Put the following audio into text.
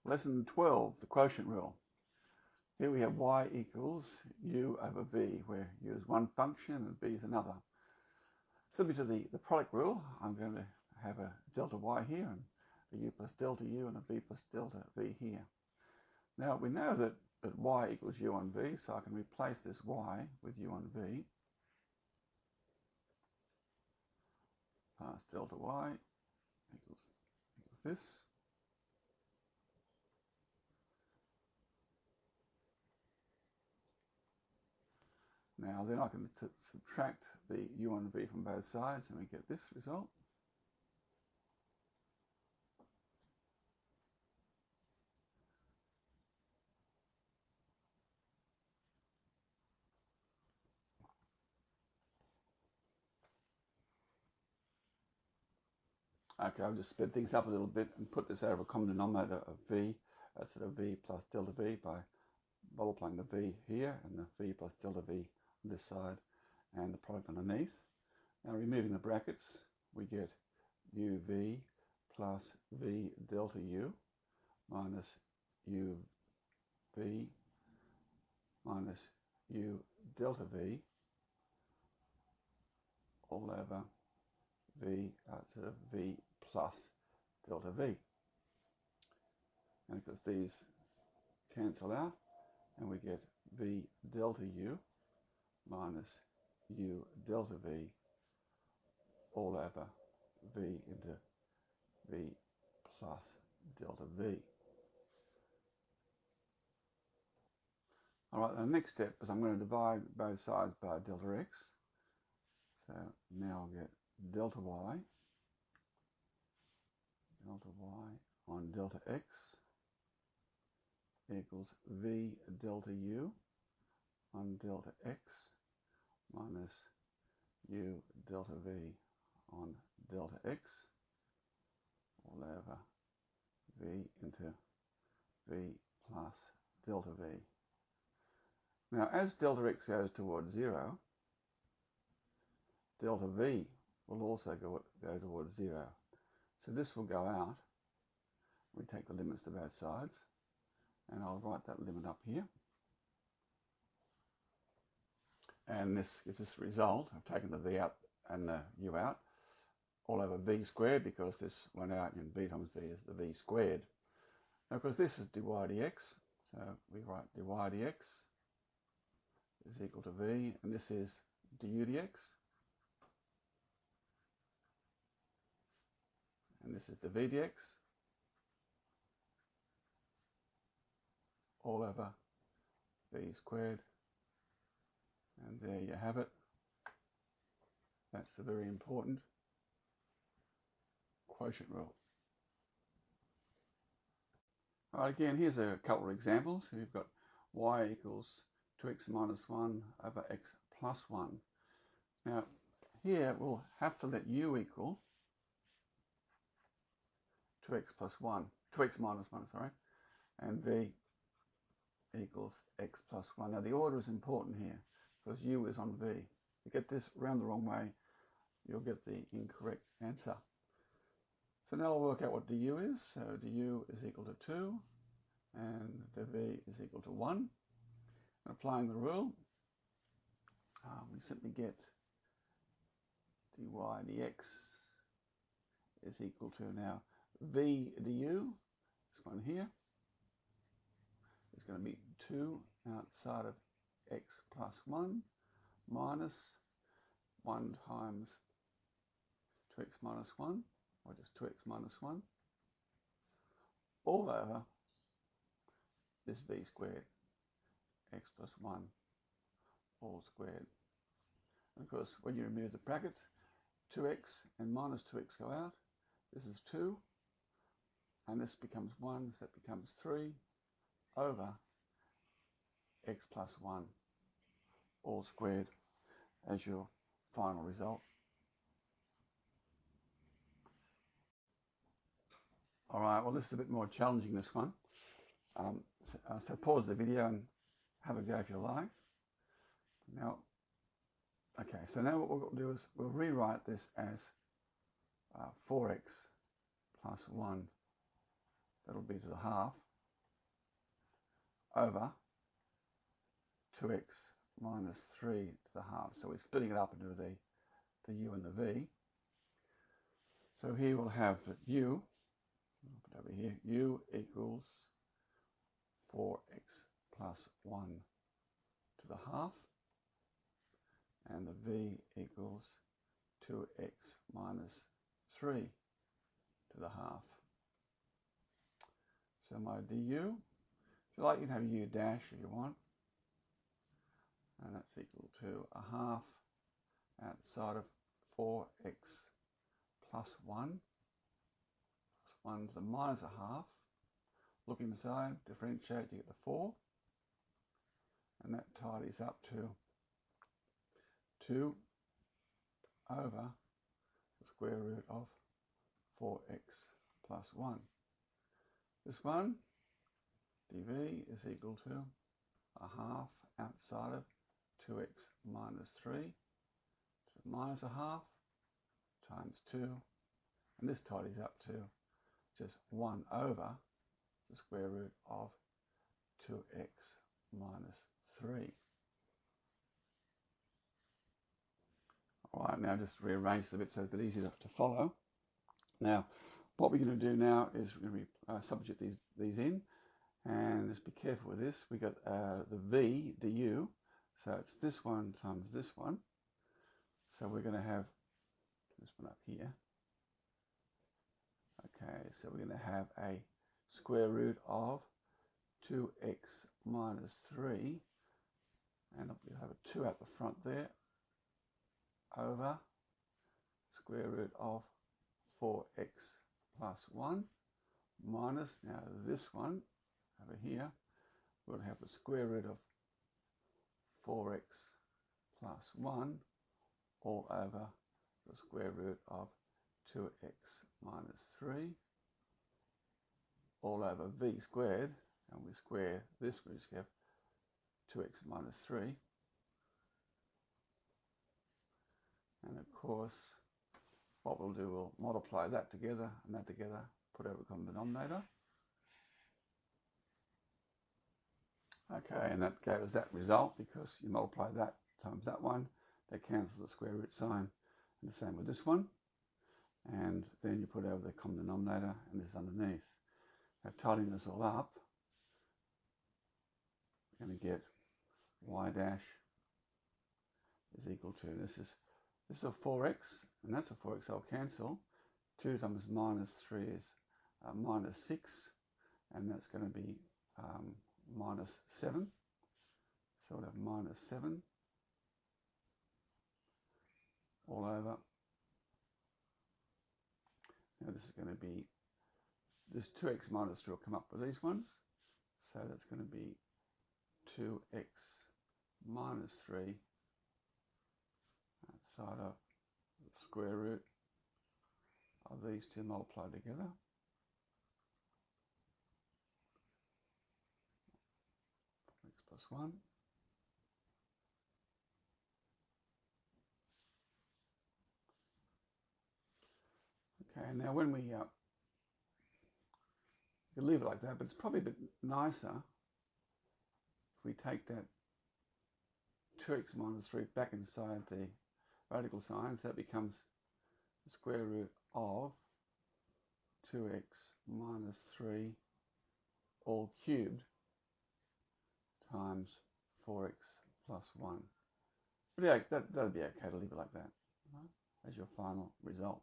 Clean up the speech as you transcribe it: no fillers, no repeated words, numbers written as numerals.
Lesson 12, the quotient rule. Here we have y equals u over v, where u is one function and v is another. Similar to the product rule, I'm going to have a delta y here, and a u plus delta u, and a v plus delta v here. Now we know that y equals u on v, so I can replace this y with u on v. Plus delta y equals this. Now then I can subtract the u on v from both sides and we get this result. Okay, I'll just speed things up a little bit and put this over a common denominator of v. That's sort of v plus delta v by multiplying the v here and the v plus delta v on this side and the product underneath. Now removing the brackets, we get uv plus v delta u minus uv minus u delta v all over v plus delta v. And because these cancel out, and we get v delta u minus u delta v all over v into v plus delta v. Alright, the next step is I'm going to divide both sides by delta x. So now I'll get delta y on delta x equals v delta u on delta x minus u delta v on delta x all over v into v plus delta v. Now as delta x goes towards 0, delta v will also go towards 0. So this will go out. We take the limits to both sides, and I'll write that limit up here. And this gives us a result. I've taken the v out and the u out, all over v squared, because this went out and v times v is the v squared. Now of course this is dy dx, so we write dy dx is equal to v, and this is du dx. And this is the v dx all over v squared. And there you have it. That's the very important quotient rule. Alright, again, here's a couple of examples. We've got y equals 2x minus 1 over x plus 1. Now, here we'll have to let u equal 2x minus 1, sorry, and v equals x plus 1. Now the order is important here because u is on v. If you get this round the wrong way, you'll get the incorrect answer. So now I'll work out what du is. So du is equal to 2 and the v is equal to 1. And applying the rule, we simply get dy dx is equal to now v du, this one here, is going to be 2 outside of x plus 1 minus 1 times 2x minus 1, or just 2x minus 1, all over this v squared, x plus 1, all squared. And of course, when you remove the brackets, 2x and minus 2x go out. This is 2, and this becomes 1, so that becomes 3 over x plus 1 all squared as your final result. Alright, well this is a bit more challenging, this one. So pause the video and have a go if you like. Now, okay, so now what we'll do is we'll rewrite this as 4x plus 1. That'll be to the half. over 2x minus 3 to the half. So we're splitting it up into the u and the v. So here we'll have that u, I'll put it over here, u equals 4x plus 1 to the half, and the v equals 2x minus 3 to the half. So my du, if you like, you can have u dash if you want, and that's equal to a half outside of 4x plus 1. Plus 1 is a minus a half. Look inside, differentiate, you get the 4. And that tidies up to 2 over the square root of 4x plus 1. This one, dv, is equal to a half outside of 2x minus 3. So minus a half times 2. And this tidies up to just 1 over the square root of 2x minus 3. Alright, now just rearrange the bit so it's a bit easier to follow. Now, what we're going to do now is we're going to substitute these in, and just be careful with this. We got the v du, so it's this one times this one. So we're going to have this one up here. Okay, so we're going to have a square root of 2x minus 3, and we'll have a 2 at the front there, over square root of 4x plus 1 minus, now this one over here, we'll have the square root of 4x plus 1 all over the square root of 2x minus 3 all over v squared, and we square this, we just have 2x minus 3. And of course, what we'll do, we'll multiply that together and that together, put over a common denominator. Okay, and that gave us that result because you multiply that times that one, that cancels the square root sign, and the same with this one. And then you put over the common denominator and this underneath. Now, tidying this all up, we're going to get y dash is equal to, this is a 4x, and that's a 4x, I'll cancel. 2 times minus 3 is minus 6, and that's going to be minus 7. So we'll have minus 7 all over. Now this is going to be, this 2x minus 3 will come up with these ones. So that's going to be 2x minus 3 outside of the square root of these two multiplied together. X plus 1. Okay, now when we you leave it like that, but it's probably a bit nicer if we take that 2x minus 3 back inside the radical sign, so that becomes the square root of 2x minus 3 all cubed times 4x plus 1. But yeah, that'll be okay to leave it like that, right, as your final result.